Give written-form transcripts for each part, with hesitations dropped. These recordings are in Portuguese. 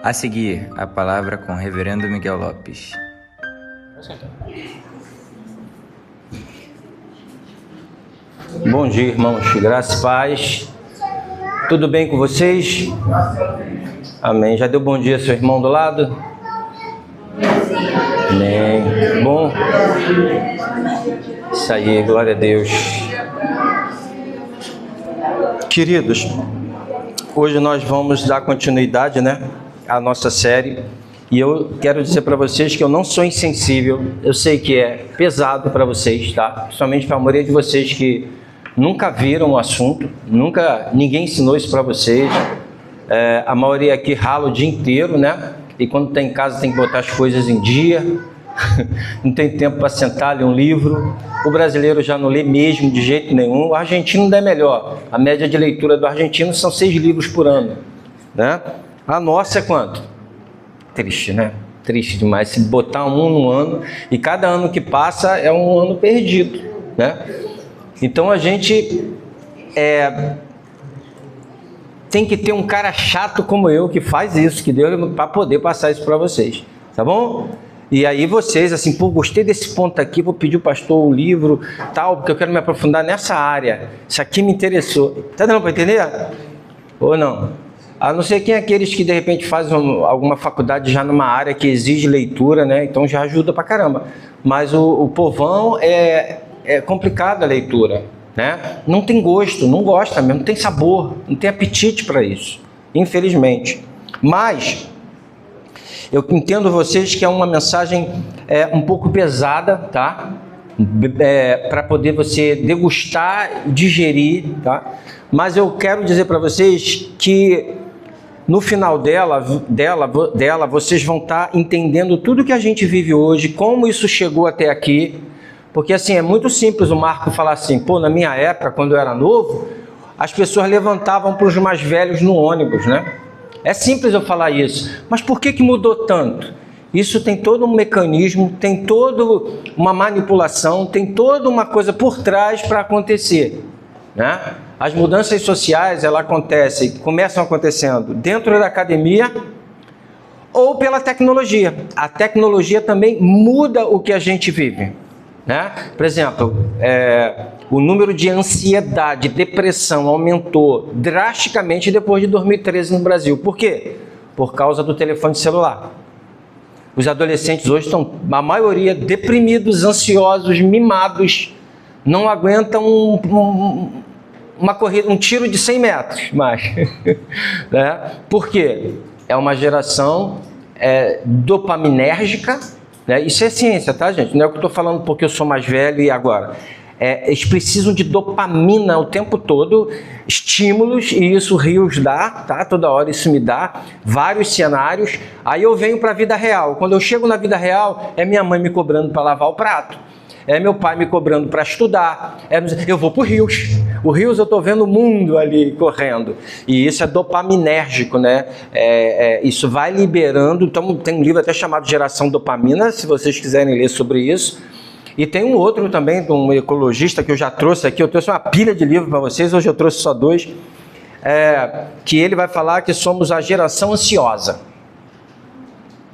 A seguir, a palavra com o Reverendo Miguel Lopes. Bom dia, irmãos. Graça e paz. Tudo bem com vocês? Amém. Já deu bom dia ao seu irmão do lado? Amém. Bom? Isso aí, glória a Deus. Queridos, hoje nós vamos dar continuidade, à nossa série. E eu quero dizer para vocês que eu não sou insensível. Eu sei que é pesado para vocês, tá? Principalmente para a maioria de vocês que nunca viram o assunto, ninguém ensinou isso para vocês. A maioria aqui rala o dia inteiro, E quando está em casa tem que botar as coisas em dia. Não tem tempo para sentar, ler um livro. O brasileiro já não lê mesmo de jeito nenhum. O argentino ainda é melhor. A média de leitura do argentino são 6 livros por ano, A nossa é quanto? Triste, Triste demais. Se botar um no ano, e cada ano que passa é um ano perdido, Então a gente tem que ter um cara chato como eu que faz isso, que deu para poder passar isso para vocês, tá bom? E aí vocês, assim, gostei desse ponto aqui, vou pedir o pastor o livro, tal, porque eu quero me aprofundar nessa área. Isso aqui me interessou. Tá dando para entender? Ou não? A não ser quem é aqueles que de repente fazem alguma faculdade já numa área que exige leitura, Então já ajuda pra caramba. Mas o povão é complicado a leitura, Não tem gosto, não gosta mesmo, não tem sabor, não tem apetite para isso, infelizmente. Mas eu entendo vocês que é uma mensagem um pouco pesada, tá? Para poder você degustar, digerir, tá? Mas eu quero dizer para vocês que no final dela vocês vão estar entendendo tudo que a gente vive hoje, como isso chegou até aqui. Porque assim, é muito simples o Marco falar assim, na minha época, quando eu era novo, as pessoas levantavam para os mais velhos no ônibus, É simples eu falar isso, mas por que mudou tanto? Isso tem todo um mecanismo, tem toda uma manipulação, tem toda uma coisa por trás para acontecer, As mudanças sociais, começam acontecendo dentro da academia ou pela tecnologia. A tecnologia também muda o que a gente vive. Por exemplo, o número de ansiedade, depressão aumentou drasticamente depois de 2013 no Brasil. Por quê? Por causa do telefone celular. Os adolescentes hoje estão, a maioria, deprimidos, ansiosos, mimados, não aguentam uma corrida, um tiro de 100 metros mais. Por quê? É uma geração dopaminérgica. Isso é ciência, tá, gente? Não é o que eu estou falando porque eu sou mais velho e agora. Eles precisam de dopamina o tempo todo, estímulos, e isso Rios dá, tá? Toda hora isso me dá, vários cenários. Aí eu venho para a vida real. Quando eu chego na vida real, é minha mãe me cobrando para lavar o prato. É meu pai me cobrando para estudar. Eu vou para o Rios. O Rios eu estou vendo o mundo ali correndo. E isso é dopaminérgico, isso vai liberando. Então tem um livro até chamado Geração Dopamina, se vocês quiserem ler sobre isso. E tem um outro também, de um ecologista que eu já trouxe aqui. Eu trouxe uma pilha de livros para vocês, hoje eu trouxe só 2. Que ele vai falar que somos a geração ansiosa.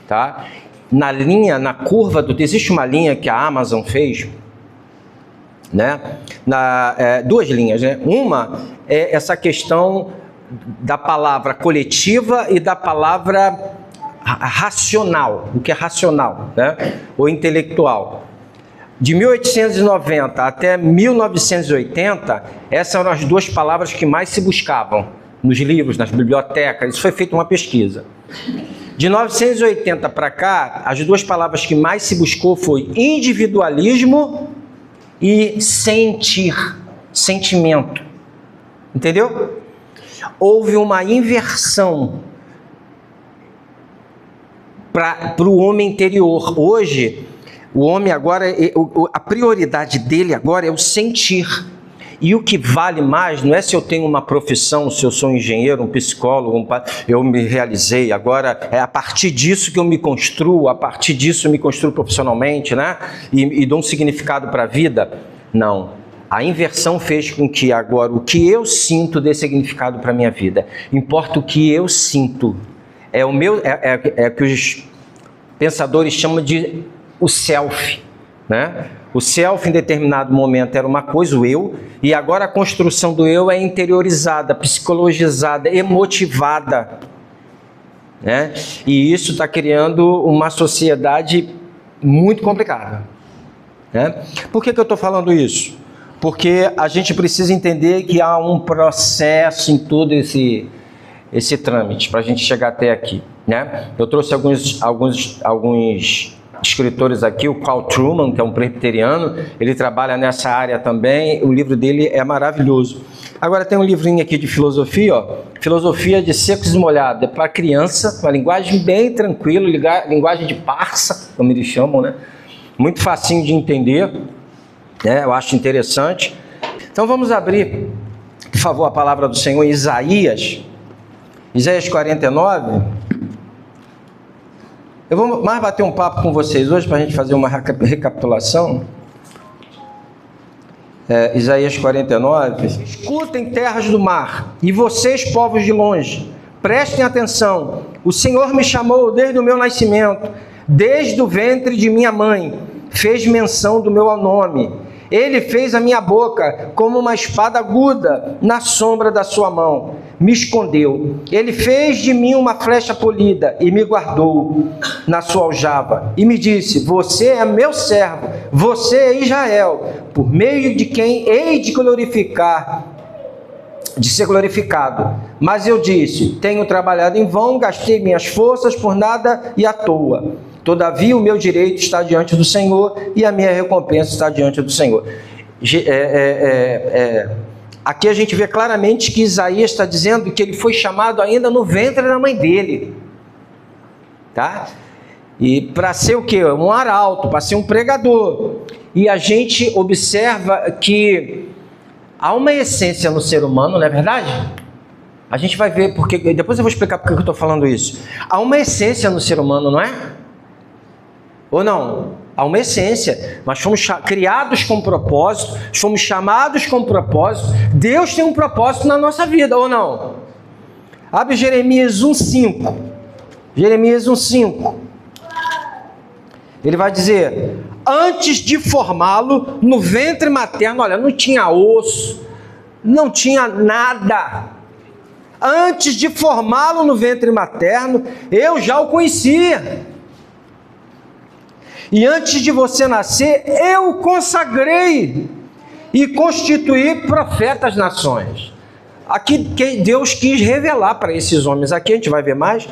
Tá? Na curva existe uma linha que a Amazon fez, 2 linhas, Uma é essa questão da palavra coletiva e da palavra racional, o que é racional, ou intelectual. De 1890 até 1980, essas eram as 2 palavras que mais se buscavam nos livros, nas bibliotecas. Isso foi feita uma pesquisa. De 1980 para cá, as 2 palavras que mais se buscou foi individualismo e sentimento. Entendeu? Houve uma inversão para o homem interior. Hoje, o homem agora, a prioridade dele agora é o sentir. E o que vale mais não é se eu tenho uma profissão, se eu sou um engenheiro, um psicólogo, eu me realizei, agora é a partir disso que eu me construo, a partir disso eu me construo profissionalmente, e dou um significado para a vida. Não. A inversão fez com que agora o que eu sinto dê significado para a minha vida. Importa o que eu sinto. É que os pensadores chamam de o self, né? O self em determinado momento era uma coisa, o eu, e agora a construção do eu é interiorizada, psicologizada, emotivada, né? E isso está criando uma sociedade muito complicada, né? Por que eu estou falando isso? Porque a gente precisa entender que há um processo em todo esse trâmite para a gente chegar até aqui, né? Eu trouxe alguns escritores aqui, o Carl Trueman, que é um presbiteriano, ele trabalha nessa área também, o livro dele é maravilhoso. Agora tem um livrinho aqui de filosofia, ó, Filosofia de Secos e Molhados, é para criança, uma linguagem bem tranquila, linguagem de parça, como eles chamam, né? Muito facinho de entender, né? Eu acho interessante. Então vamos abrir, por favor, a palavra do Senhor em Isaías 49. Eu vou mais bater um papo com vocês hoje para a gente fazer uma recapitulação. Isaías 49. Escutem, terras do mar, e vocês, povos de longe, prestem atenção. O Senhor me chamou desde o meu nascimento, desde o ventre de minha mãe, fez menção do meu nome. Ele fez a minha boca como uma espada aguda na sombra da sua mão. Me escondeu. Ele fez de mim uma flecha polida e me guardou na sua aljava. E me disse: você é meu servo, você é Israel, por meio de quem hei de ser glorificado. Mas eu disse: tenho trabalhado em vão, gastei minhas forças por nada e à toa. Todavia o meu direito está diante do Senhor e a minha recompensa está diante do Senhor. Aqui a gente vê claramente que Isaías está dizendo que ele foi chamado ainda no ventre da mãe dele, tá? E para ser o quê? Um arauto, para ser um pregador. E a gente observa que há uma essência no ser humano, não é verdade? A gente vai ver porque, depois eu vou explicar porque eu estou falando isso. Há uma essência no ser humano, não é? Ou não? Há uma essência. Nós fomos criados com propósito, fomos chamados com propósito. Deus tem um propósito na nossa vida, ou não? Abre Jeremias 1,5. Jeremias 1,5. Ele vai dizer: antes de formá-lo no ventre materno, olha, não tinha osso, não tinha nada. Antes de formá-lo no ventre materno, eu já o conhecia. E antes de você nascer, eu o consagrei e constituí profeta às nações. Aqui Deus quis revelar para esses homens, aqui a gente vai ver mais,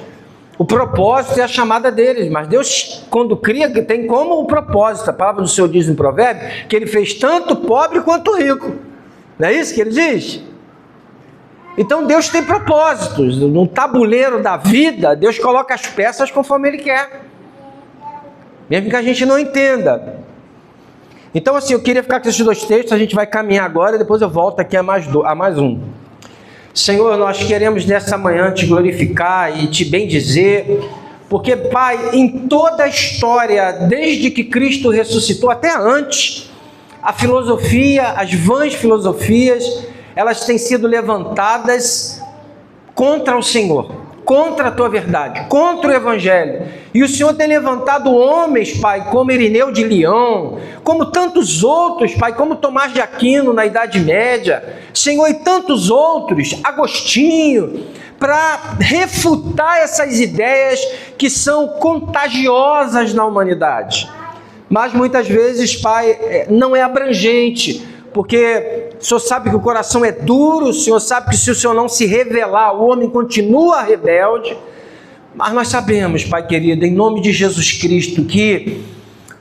o propósito e a chamada deles. Mas Deus, quando cria, tem como o propósito. A palavra do Senhor diz no provérbio que ele fez tanto pobre quanto rico. Não é isso que ele diz? Então Deus tem propósitos. No tabuleiro da vida, Deus coloca as peças conforme ele quer, mesmo que a gente não entenda. Então assim, eu queria ficar com esses dois textos, a gente vai caminhar agora e depois eu volto aqui a mais um. Senhor, nós queremos nessa manhã te glorificar e te bendizer, porque, Pai, em toda a história, desde que Cristo ressuscitou até antes, a filosofia, as vãs filosofias, elas têm sido levantadas contra o Senhor, contra a tua verdade, contra o Evangelho. E o Senhor tem levantado homens, Pai, como Irineu de Lyon, como tantos outros, Pai, como Tomás de Aquino na Idade Média, Senhor, e tantos outros, Agostinho, para refutar essas ideias que são contagiosas na humanidade. Mas muitas vezes, Pai, não é abrangente, porque o Senhor sabe que o coração é duro, o Senhor sabe que se o Senhor não se revelar, o homem continua rebelde. Mas nós sabemos, Pai querido, em nome de Jesus Cristo, que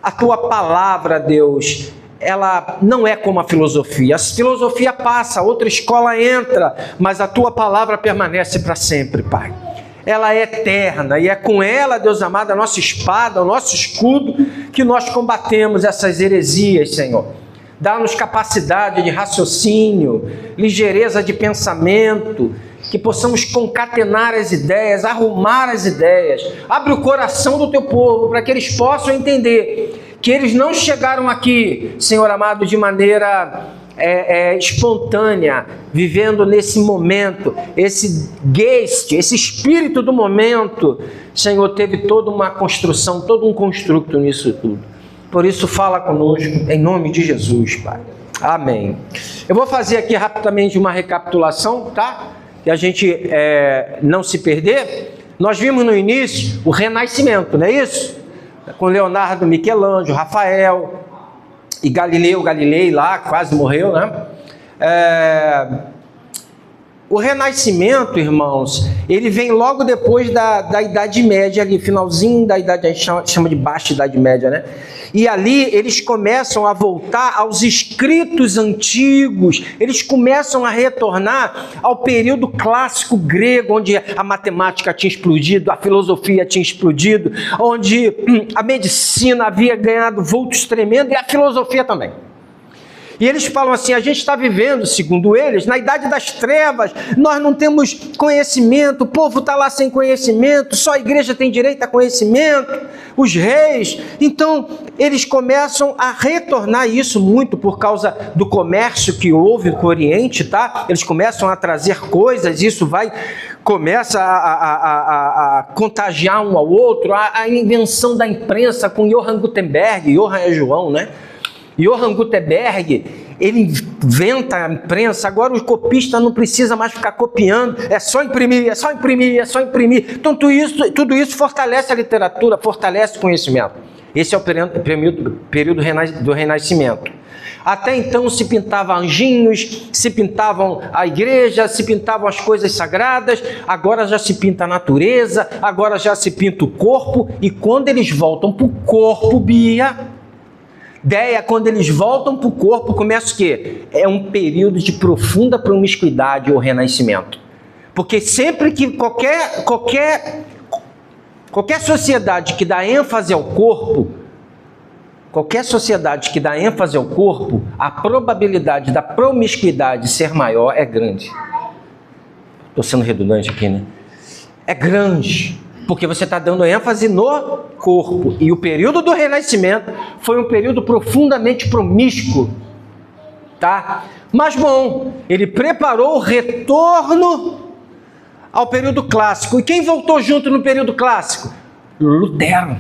a Tua palavra, Deus, ela não é como a filosofia. A filosofia passa, outra escola entra, mas a Tua palavra permanece para sempre, Pai. Ela é eterna e é com ela, Deus amado, a nossa espada, o nosso escudo, que nós combatemos essas heresias, Senhor. Dá-nos capacidade de raciocínio, ligeireza de pensamento, que possamos concatenar as ideias, arrumar as ideias. Abre o coração do teu povo para que eles possam entender que eles não chegaram aqui, Senhor amado, de maneira espontânea, vivendo nesse momento, esse geist, esse espírito do momento. Senhor, teve toda uma construção, todo um construto nisso tudo. Por isso, fala conosco, em nome de Jesus, Pai. Amém. Eu vou fazer aqui rapidamente uma recapitulação, tá? Que a gente não se perder. Nós vimos no início o Renascimento, não é isso? Com Leonardo, Michelangelo, Rafael e Galileu Galilei lá, quase morreu, né? O Renascimento, irmãos, ele vem logo depois da Idade Média, ali, finalzinho da Idade, a gente chama de Baixa Idade Média, né? E ali eles começam a voltar aos escritos antigos, eles começam a retornar ao período clássico grego, onde a matemática tinha explodido, a filosofia tinha explodido, onde a medicina havia ganhado vultos tremendos e a filosofia também. E eles falam assim, a gente está vivendo, segundo eles, na idade das trevas, nós não temos conhecimento, o povo está lá sem conhecimento, só a igreja tem direito a conhecimento, os reis. Então, eles começam a retornar isso muito por causa do comércio que houve com o Oriente, tá? Eles começam a trazer coisas, isso começa a contagiar um ao outro, a invenção da imprensa com Johann Gutenberg, Johann é João, né? Johann Gutenberg, ele inventa a imprensa, agora o copista não precisa mais ficar copiando, é só imprimir, é só imprimir, é só imprimir. Então tudo isso fortalece a literatura, fortalece o conhecimento. Esse é o período do Renascimento. Até então se pintavam anjinhos, se pintavam a igreja, se pintavam as coisas sagradas, agora já se pinta a natureza, agora já se pinta o corpo, e quando eles voltam para o corpo, Bia... quando eles voltam para o corpo, começa o quê? É um período de profunda promiscuidade ou renascimento. Porque sempre que qualquer sociedade que dá ênfase ao corpo, a probabilidade da promiscuidade ser maior é grande. Estou sendo redundante aqui, né? É grande. Porque você está dando ênfase no corpo. E o período do Renascimento foi um período profundamente promíscuo. Tá? Mas bom, ele preparou o retorno ao período clássico. E quem voltou junto no período clássico? Lutero.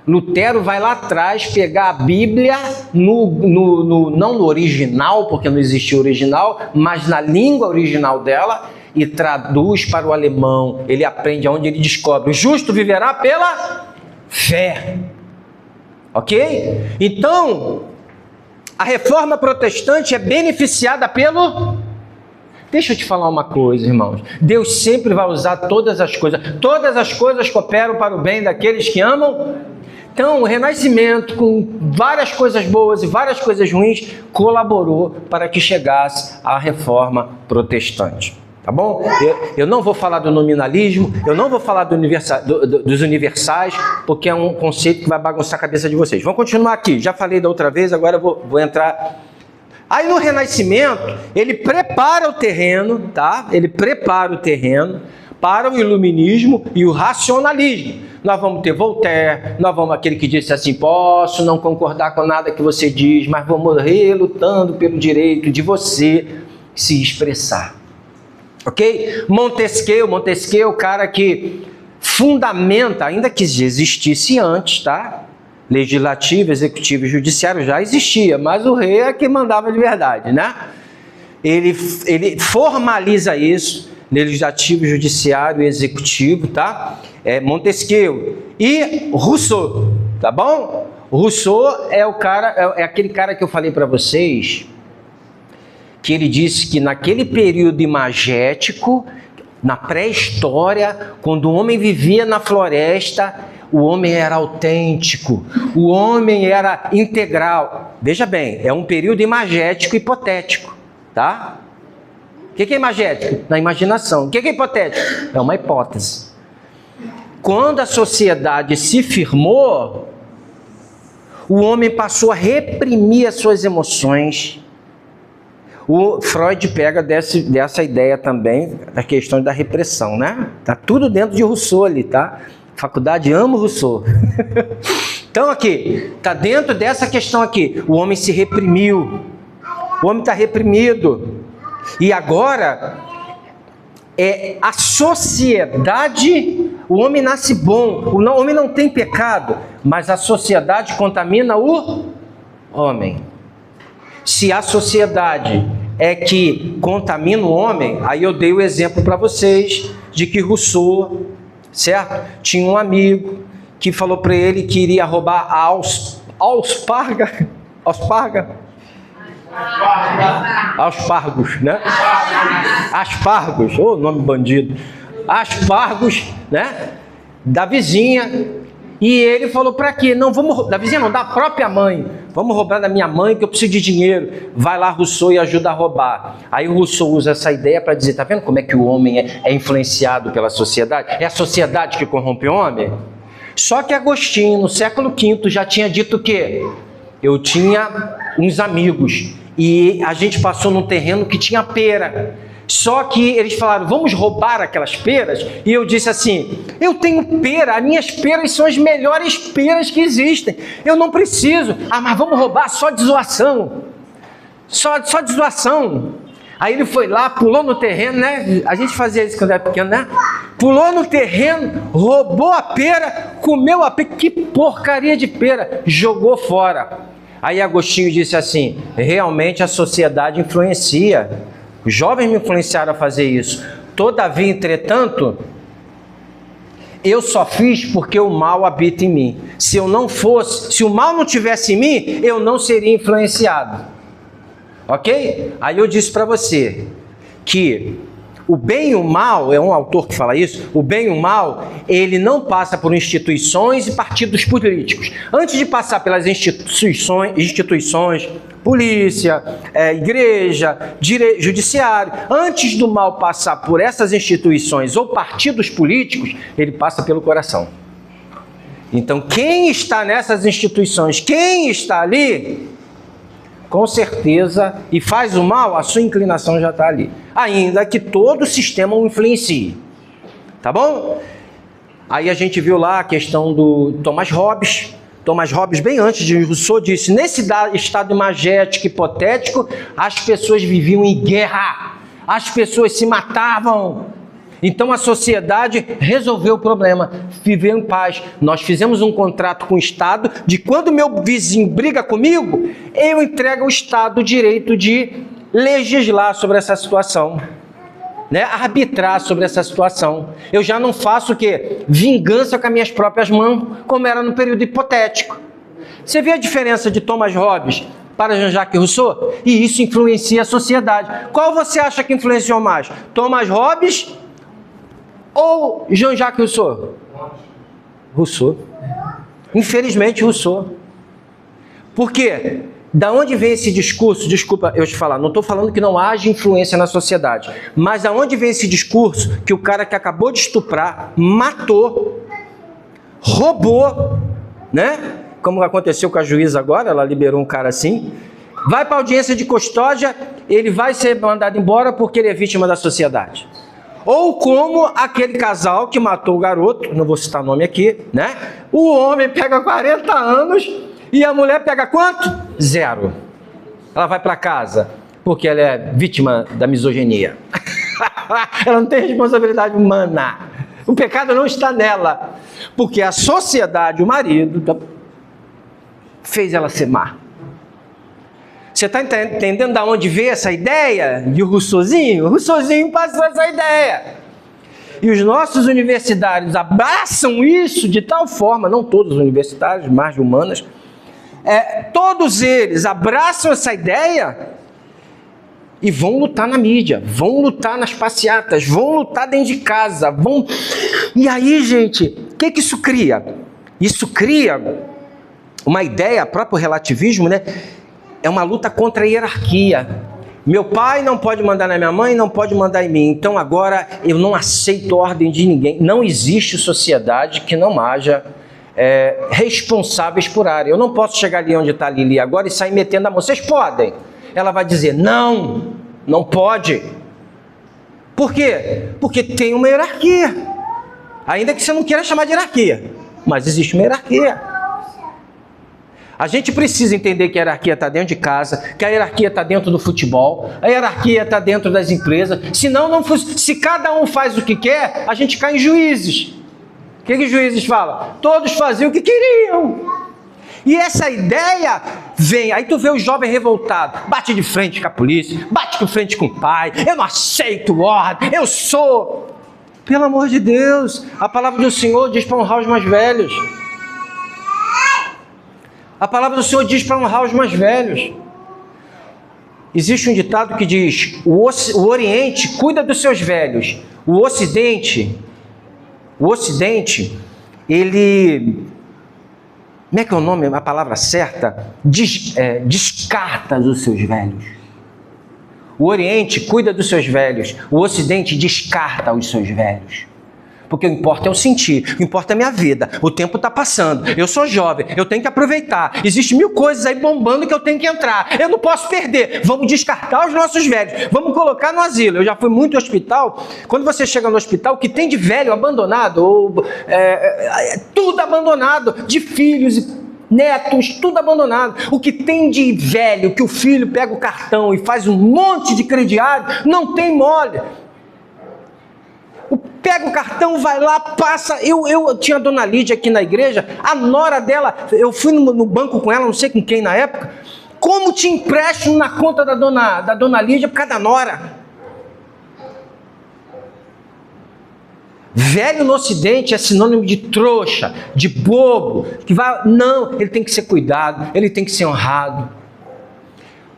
Lutero vai lá atrás pegar a Bíblia, não no original, porque não existia original, mas na língua original dela, e traduz para o alemão. Ele aprende onde ele descobre: o justo viverá pela fé. Ok? Então, a reforma protestante é beneficiada pelo... Deixa eu te falar uma coisa, irmãos. Deus sempre vai usar todas as coisas. Todas as coisas cooperam para o bem daqueles que amam. Então, o Renascimento, com várias coisas boas e várias coisas ruins, colaborou para que chegasse a reforma protestante. Tá bom? Eu não vou falar do nominalismo, eu não vou falar dos universais, porque é um conceito que vai bagunçar a cabeça de vocês. Vamos continuar aqui. Já falei da outra vez, agora eu vou entrar. Aí no Renascimento, ele prepara o terreno, tá? Ele prepara o terreno para o iluminismo e o racionalismo. Nós vamos ter Voltaire, nós vamos aquele que disse assim: posso não concordar com nada que você diz, mas vou morrer lutando pelo direito de você se expressar. Ok? Montesquieu é o cara que fundamenta, ainda que existisse antes, tá? Legislativo, executivo e judiciário já existia, mas o rei é que mandava de verdade, né? Ele formaliza isso, legislativo, judiciário e executivo, tá? Montesquieu e Rousseau, tá bom? Rousseau é o cara, é aquele cara que eu falei para vocês, que ele disse que naquele período imagético, na pré-história, quando o homem vivia na floresta, o homem era autêntico, o homem era integral. Veja bem, é um período imagético hipotético, tá? O que é imagético? Na imaginação. O que é hipotético? É uma hipótese. Quando a sociedade se firmou, o homem passou a reprimir as suas emoções. O Freud pega dessa ideia também, da questão da repressão, né? Tá tudo dentro de Rousseau ali, tá? Faculdade, amo Rousseau. Então aqui, tá dentro dessa questão aqui. O homem se reprimiu. O homem está reprimido. E agora, a sociedade, o homem nasce bom, o homem não tem pecado, mas a sociedade contamina o homem. Se a sociedade é que contamina o homem, aí eu dei o exemplo para vocês de que Rousseau, certo? Tinha um amigo que falou para ele que iria roubar aspargos, né? Aspargos, nome bandido. Aspargos, né? Da vizinha. E ele falou, para quê? Não, vamos, da vizinha não, da própria mãe. Vamos roubar da minha mãe que eu preciso de dinheiro. Vai lá Rousseau e ajuda a roubar. Aí o Rousseau usa essa ideia para dizer, tá vendo como é que o homem é influenciado pela sociedade? É a sociedade que corrompe o homem? Só que Agostinho, no século V, já tinha dito que eu tinha uns amigos e a gente passou num terreno que tinha pera. Só que eles falaram, vamos roubar aquelas peras? E eu disse assim, eu tenho pera, as minhas peras são as melhores peras que existem. Eu não preciso. Ah, mas vamos roubar só de zoação. Só de zoação. Aí ele foi lá, pulou no terreno, né? A gente fazia isso quando era pequeno, né? Pulou no terreno, roubou a pera, comeu a pera. Que porcaria de pera! Jogou fora. Aí Agostinho disse assim, realmente a sociedade influencia. Os jovens me influenciaram a fazer isso. Todavia, entretanto, eu só fiz porque o mal habita em mim. Se eu não fosse, se o mal não tivesse em mim, eu não seria influenciado. Ok? Aí eu disse para você que o bem e o mal, é um autor que fala isso, o bem e o mal, ele não passa por instituições e partidos políticos. Antes de passar pelas instituições, polícia, igreja, judiciário, antes do mal passar por essas instituições ou partidos políticos, ele passa pelo coração. Então, quem está nessas instituições, quem está ali, com certeza, e faz o mal, a sua inclinação já está ali. Ainda que todo o sistema o influencie. Tá bom? Aí a gente viu lá a questão do Thomas Hobbes. Thomas Hobbes, bem antes de Rousseau, disse, nesse estado imagético, hipotético, as pessoas viviam em guerra. As pessoas se matavam. Então a sociedade resolveu o problema, viveu em paz. Nós fizemos um contrato com o Estado de quando meu vizinho briga comigo, eu entrego ao Estado o direito de legislar sobre essa situação, né? Arbitrar sobre essa situação. Eu já não faço o quê? Vingança com as minhas próprias mãos, como era no período hipotético. Você vê a diferença de Thomas Hobbes para Jean-Jacques Rousseau? E isso influencia a sociedade. Qual você acha que influenciou mais? Thomas Hobbes ou Jean-Jacques Rousseau? Rousseau. Infelizmente, Rousseau. Por quê? Da onde vem esse discurso? Desculpa eu te falar, não estou falando que não haja influência na sociedade, mas da onde vem esse discurso que o cara que acabou de estuprar, matou, roubou, né? Como aconteceu com a juíza agora, ela liberou um cara assim, vai para a audiência de custódia, ele vai ser mandado embora porque ele é vítima da sociedade. Ou como aquele casal que matou o garoto, não vou citar nome aqui, né? O homem pega 40 anos e a mulher pega quanto? 0. Ela vai para casa porque ela é vítima da misoginia. Ela não tem responsabilidade humana. O pecado não está nela. Porque a sociedade, o marido, fez ela ser má. Você está entendendo de onde veio essa ideia? E o Rousseauzinho? O Rousseauzinho passou essa ideia. E os nossos universitários abraçam isso de tal forma, não todos os universitários, mais de humanas, todos eles abraçam essa ideia e vão lutar na mídia, vão lutar nas passeatas, vão lutar dentro de casa, vão... E aí, gente, o que isso cria? Isso cria uma ideia, próprio relativismo, né? É uma luta contra a hierarquia. Meu pai não pode mandar na minha mãe, não pode mandar em mim. Então agora eu não aceito ordem de ninguém. Não existe sociedade que não haja responsáveis por área. Eu não posso chegar ali onde está a Lili agora e sair metendo a mão. Vocês podem. Ela vai dizer, não, não pode. Por quê? Porque tem uma hierarquia. Ainda que você não queira chamar de hierarquia. Mas existe uma hierarquia. A gente precisa entender que a hierarquia está dentro de casa, que a hierarquia está dentro do futebol, a hierarquia está dentro das empresas. Senão, se cada um faz o que quer, a gente cai em Juízes. O que os Juízes falam? Todos faziam o que queriam. E essa ideia vem, aí tu vê o jovem revoltado, bate de frente com a polícia, bate de frente com o pai, eu não aceito ordem, eu sou... Pelo amor de Deus, a palavra do Senhor diz para honrar os mais velhos. A palavra do Senhor diz para honrar os mais velhos. Existe um ditado que diz, o Oriente cuida dos seus velhos, o Ocidente, ele... Como é que é o nome, a palavra certa? Descarta os seus velhos. O Oriente cuida dos seus velhos, o Ocidente descarta os seus velhos. Porque o que importa é o sentir, o que importa é a minha vida. O tempo está passando, eu sou jovem, eu tenho que aproveitar. Existem 1000 coisas aí bombando que eu tenho que entrar. Eu não posso perder. Vamos descartar os nossos velhos, vamos colocar no asilo. Eu já fui muito no hospital. Quando você chega no hospital, o que tem de velho abandonado, tudo abandonado, de filhos e netos, tudo abandonado. O que tem de velho, que o filho pega o cartão e faz um monte de crediário, não tem mole. Pega o cartão, vai lá, passa. Eu tinha a dona Lídia aqui na igreja, a nora dela, eu fui no banco com ela, não sei com quem na época. Como te empréstimo na conta da dona Lídia por causa da nora? Velho no Ocidente é sinônimo de trouxa, de bobo, que vai... Não, ele tem que ser cuidado, ele tem que ser honrado.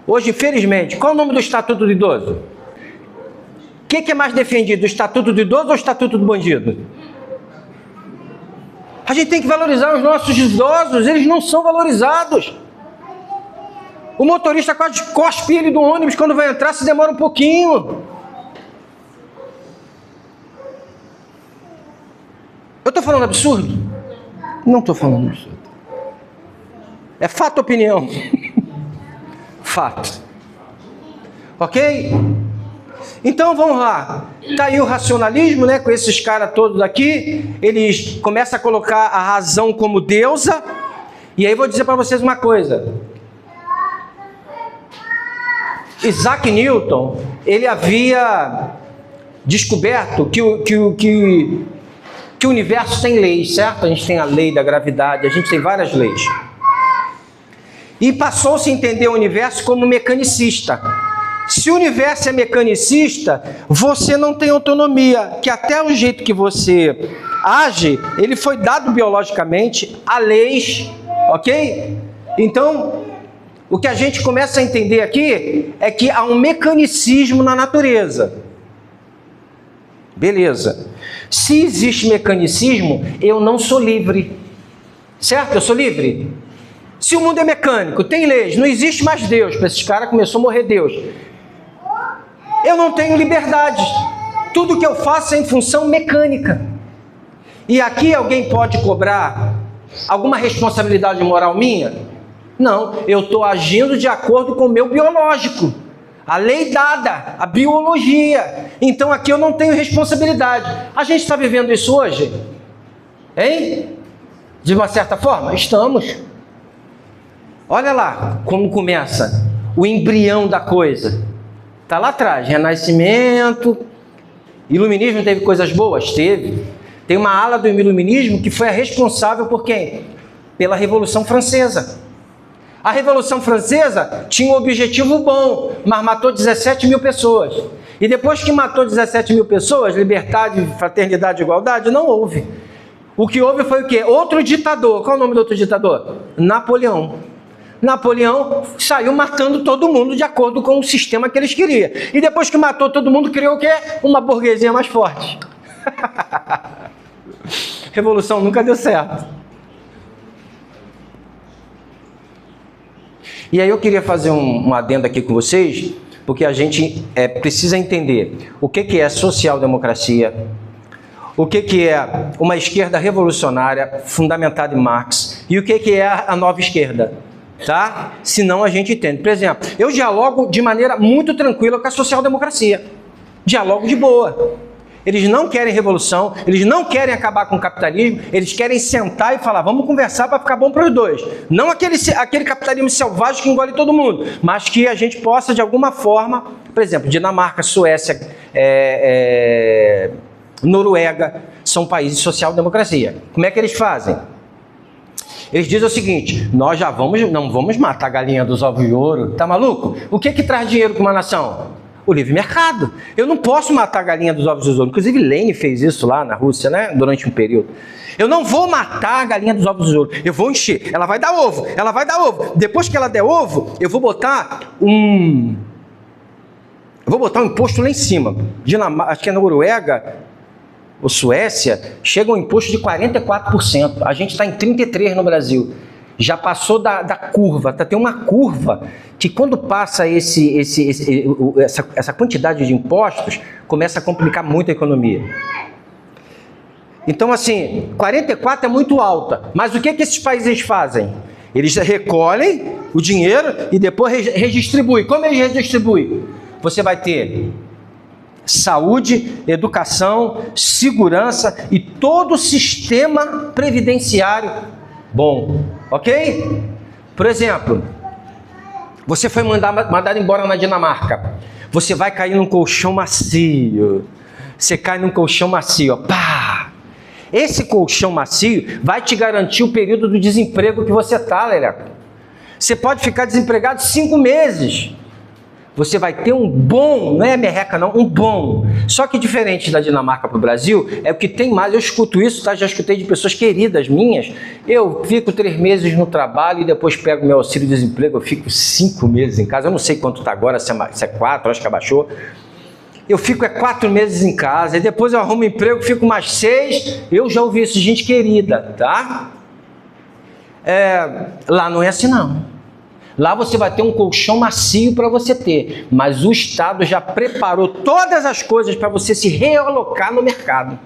Hoje, infelizmente, qual é o nome do Estatuto do Idoso? O que é mais defendido, o Estatuto do Idoso ou o Estatuto do Bandido? A gente tem que valorizar os nossos idosos, eles não são valorizados. O motorista quase cospe ele do ônibus quando vai entrar, se demora um pouquinho. Eu estou falando absurdo? Não estou falando absurdo. É fato ou opinião? Fato. Ok? Então vamos lá. Está aí o racionalismo, né? Com esses caras todos aqui. Eles começam a colocar a razão como deusa. E aí vou dizer para vocês uma coisa. Isaac Newton, ele havia descoberto que o universo tem leis, certo? A gente tem a lei da gravidade, a gente tem várias leis. E passou-se a entender o universo como mecanicista. Se o universo é mecanicista, você não tem autonomia, que até o jeito que você age, ele foi dado biologicamente a leis, ok? Então, o que a gente começa a entender aqui é que há um mecanicismo na natureza. Beleza. Se existe mecanicismo, eu não sou livre. Certo? Eu sou livre. Se o mundo é mecânico, tem leis, não existe mais Deus. Para esses caras começou a morrer Deus. Eu não tenho liberdade. Tudo que eu faço é em função mecânica. E aqui alguém pode cobrar alguma responsabilidade moral minha? Não, eu estou agindo de acordo com o meu biológico. A lei dada, a biologia. Então aqui eu não tenho responsabilidade. A gente está vivendo isso hoje? Hein? De uma certa forma? Estamos. Olha lá como começa o embrião da coisa. Está lá atrás, Renascimento. Iluminismo teve coisas boas? Teve. Tem uma ala do iluminismo que foi a responsável por quem? Pela Revolução Francesa. A Revolução Francesa tinha um objetivo bom, mas matou 17 mil pessoas. E depois que matou 17 mil pessoas, liberdade, fraternidade e igualdade, não houve. O que houve foi o quê? Outro ditador. Qual é o nome do outro ditador? Napoleão. Napoleão saiu matando todo mundo de acordo com o sistema que eles queriam. E depois que matou todo mundo, criou o quê? Uma burguesia mais forte. Revolução nunca deu certo. E aí eu queria fazer um adendo aqui com vocês, porque a gente precisa entender o que é social-democracia, o que é uma esquerda revolucionária fundamentada em Marx e o que é a nova esquerda, tá? Senão a gente entende. Por exemplo, eu dialogo de maneira muito tranquila com a social-democracia. Dialogo de boa. Eles não querem revolução, eles não querem acabar com o capitalismo, eles querem sentar e falar, vamos conversar para ficar bom para os dois. Não aquele capitalismo selvagem que engole todo mundo, mas que a gente possa, de alguma forma, por exemplo, Dinamarca, Suécia, Noruega, são países de social-democracia. Como é que eles fazem? Eles dizem o seguinte, nós não vamos matar a galinha dos ovos de ouro, tá maluco? O que traz dinheiro para uma nação? O livre mercado. Eu não posso matar a galinha dos ovos de ouro. Inclusive Lenin fez isso lá na Rússia, né? Durante um período. Eu não vou matar a galinha dos ovos de ouro. Eu vou encher. Ela vai dar ovo. Ela vai dar ovo. Depois que ela der ovo, eu vou botar um imposto lá em cima. Acho que é na Noruega ou Suécia, chega um imposto de 44%. A gente está em 33% no Brasil. Já passou da curva, tem uma curva que quando passa essa quantidade de impostos, começa a complicar muito a economia. Então, assim, 44 é muito alta, mas o que esses países fazem? Eles recolhem o dinheiro e depois redistribuem. Como eles redistribuem? Você vai ter saúde, educação, segurança e todo o sistema previdenciário bom. Ok? Por exemplo, você foi mandado embora na Dinamarca. Você vai cair num colchão macio. Você cai num colchão macio. Ó, pá! Esse colchão macio vai te garantir o período do desemprego que você está, Leleco. Você pode ficar desempregado 5 meses. Você vai ter um bom, não é merreca não, um bom. Só que diferente da Dinamarca para o Brasil, é o que tem mais, eu escuto isso, tá? Já escutei de pessoas queridas minhas, eu fico 3 meses no trabalho e depois pego meu auxílio-desemprego, eu fico 5 meses em casa, eu não sei quanto está agora, se é 4, acho que abaixou. Eu fico 4 meses em casa, e depois eu arrumo emprego, fico mais 6, eu já ouvi isso de gente querida, tá? Lá não é assim não. Lá você vai ter um colchão macio para você ter, mas o Estado já preparou todas as coisas para você se realocar no mercado.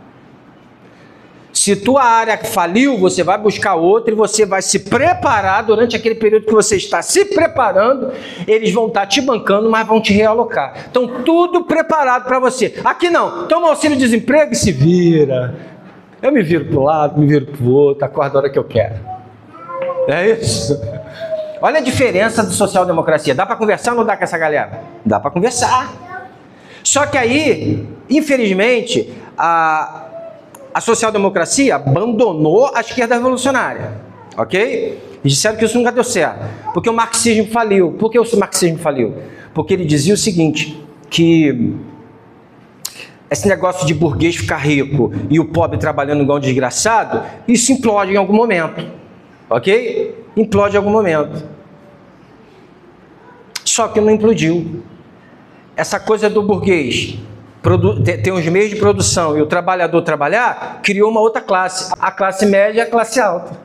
Se tua área faliu, você vai buscar outra e você vai se preparar durante aquele período que você está se preparando, eles vão estar te bancando, mas vão te realocar. Então, tudo preparado para você. Aqui não, toma auxílio-desemprego e se vira. Eu me viro para um lado, me viro para o outro, acordo a hora que eu quero. É isso? Olha a diferença do social-democracia. Dá para conversar ou não dá com essa galera? Dá para conversar. Só que aí, infelizmente, a social-democracia abandonou a esquerda revolucionária. Ok? E disseram que isso nunca deu certo. Porque o marxismo faliu. Por que o marxismo faliu? Porque ele dizia o seguinte, que esse negócio de burguês ficar rico e o pobre trabalhando igual um desgraçado, isso implode em algum momento. Ok? Implode em algum momento. Só que não implodiu. Essa coisa do burguês ter os meios de produção e o trabalhador trabalhar, criou uma outra classe. A classe média e a classe alta.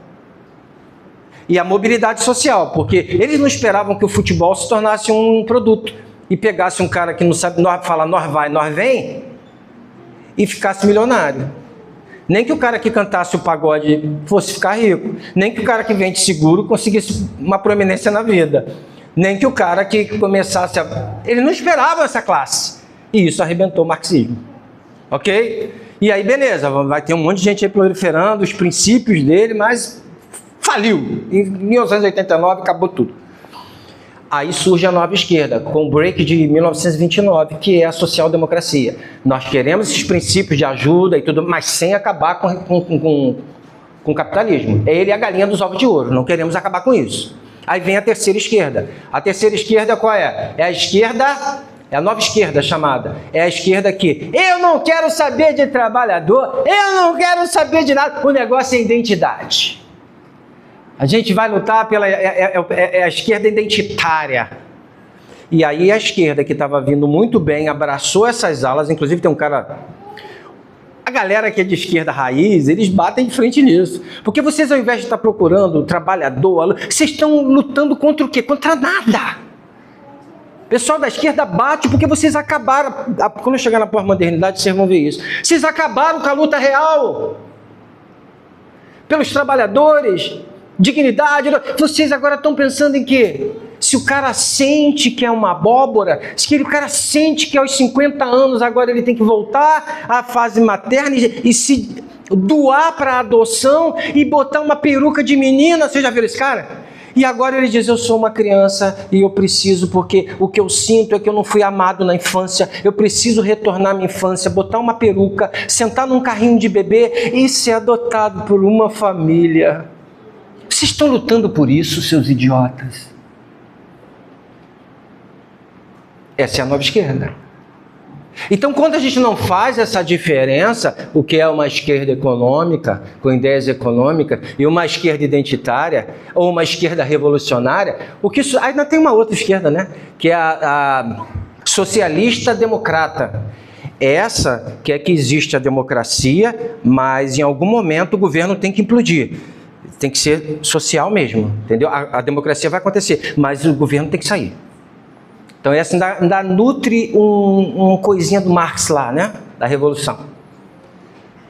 E a mobilidade social, porque eles não esperavam que o futebol se tornasse um produto e pegasse um cara que não sabe falar nós vai, nós vem e ficasse milionário. Nem que o cara que cantasse o pagode fosse ficar rico. Nem que o cara que vende seguro conseguisse uma proeminência na vida. Nem que o cara que começasse a... Eles não esperavam essa classe. E isso arrebentou o marxismo. Ok? E aí, beleza, vai ter um monte de gente aí proliferando os princípios dele, mas faliu. Em 1989 acabou tudo. Aí surge a nova esquerda, com o break de 1929, que é a social-democracia. Nós queremos esses princípios de ajuda e tudo, mas sem acabar com o capitalismo. É ele a galinha dos ovos de ouro, não queremos acabar com isso. Aí vem a terceira esquerda. A terceira esquerda qual é? É a esquerda, é a nova esquerda chamada. É a esquerda que eu não quero saber de trabalhador, eu não quero saber de nada. O negócio é identidade. A gente vai lutar pela a esquerda identitária. E aí a esquerda, que estava vindo muito bem, abraçou essas alas. Inclusive tem um cara... A galera que é de esquerda raiz, eles batem de frente nisso. Porque vocês, ao invés de estar procurando o trabalhador, vocês estão lutando contra o quê? Contra nada. O pessoal da esquerda bate porque vocês acabaram... Quando eu chegar na pós-modernidade, vocês vão ver isso. Vocês acabaram com a luta real. Pelos trabalhadores... Dignidade, vocês agora estão pensando em quê? Se o cara sente que é uma abóbora, se o cara sente que aos 50 anos agora ele tem que voltar à fase materna e se doar para a adoção e botar uma peruca de menina, você já viu esse cara? E agora ele diz, eu sou uma criança e eu preciso, porque o que eu sinto é que eu não fui amado na infância, eu preciso retornar à minha infância, botar uma peruca, sentar num carrinho de bebê e ser adotado por uma família. Vocês estão lutando por isso, seus idiotas? Essa é a nova esquerda. Então, quando a gente não faz essa diferença, o que é uma esquerda econômica, com ideias econômicas, e uma esquerda identitária, ou uma esquerda revolucionária, o que isso, ainda tem uma outra esquerda, né? Que é a socialista democrata. Essa quer que existe a democracia, mas em algum momento o governo tem que implodir. Tem que ser social mesmo, entendeu? A democracia vai acontecer, mas o governo tem que sair. Então essa ainda nutre uma coisinha do Marx lá, né? Da Revolução.